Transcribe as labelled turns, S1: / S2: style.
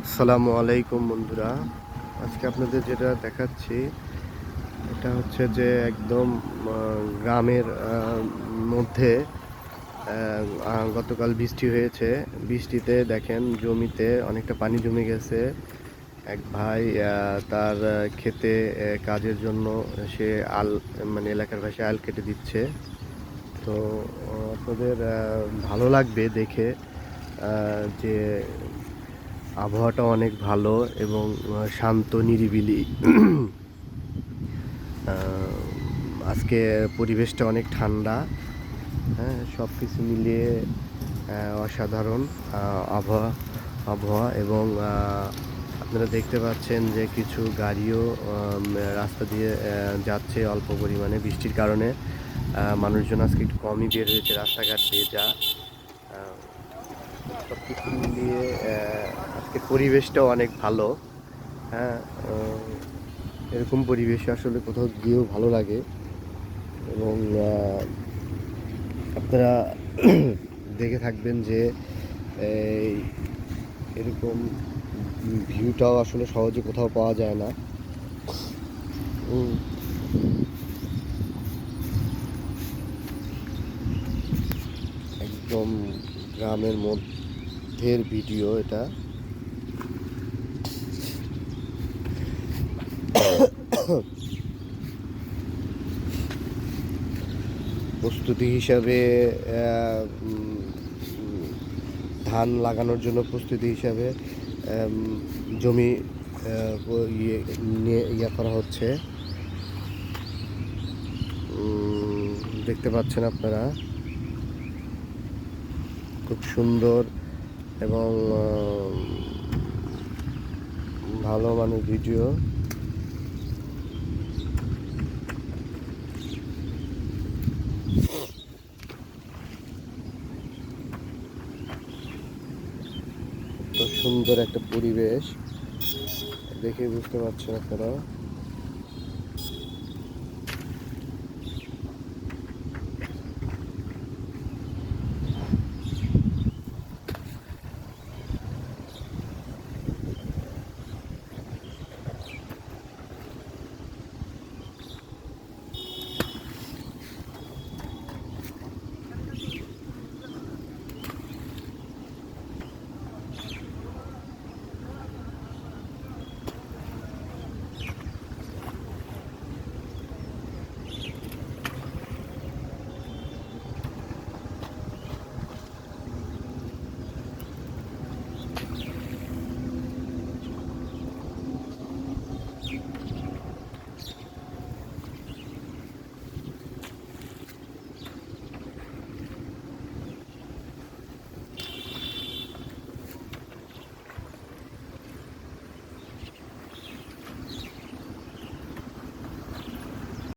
S1: আসসালামু আলাইকুম বন্ধুরা। আজকে আপনাদের যেটা দেখাচ্ছি এটা হচ্ছে যে একদম গ্রামের মধ্যে গতকাল বৃষ্টি হয়েছে। বৃষ্টিতে দেখেন জমিতে অনেকটা পানি জমে গেছে। এক ভাই তার ক্ষেতে কাজের জন্য সে আল মানে এলাকার ভাষায় আল কেটে দিচ্ছে। তো আপনাদের ভালো লাগবে দেখে যে আবহাওয়াটা অনেক ভালো এবং শান্ত নিরিবিলি। আজকে পরিবেশটা অনেক ঠান্ডা। হ্যাঁ, সব কিছু মিলিয়ে অসাধারণ আবহাওয়া আবহাওয়া এবং আপনারা দেখতে পাচ্ছেন যে কিছু গাড়িও রাস্তা দিয়ে যাচ্ছে অল্প পরিমাণে বৃষ্টির কারণে। মানুষজন আজকে একটু কমই বের হয়েছে, রাস্তাঘাট ভেজা। সব কিছু মিলিয়ে আজকের পরিবেশটাও অনেক ভালো। হ্যাঁ, এরকম পরিবেশে আসলে কোথাও গিয়েও ভালো লাগে এবং আপনারা দেখে থাকবেন যে এই এরকম ভিউটাও আসলে সহজে কোথাও পাওয়া যায় না। উম, একদম গ্রামের মধ্যের ভিডিও এটা। প্রস্তুতি হিসাবে ধান লাগানোর জন্য প্রস্তুতি হিসাবে জমি ইয়ে করা হচ্ছে। দেখতে পাচ্ছেন আপনারা, খুব সুন্দর এবং ভালো মানের ভিডিও। তো সুন্দর একটা পরিবেশ দেখে বুঝতে পারছেন আপনারা।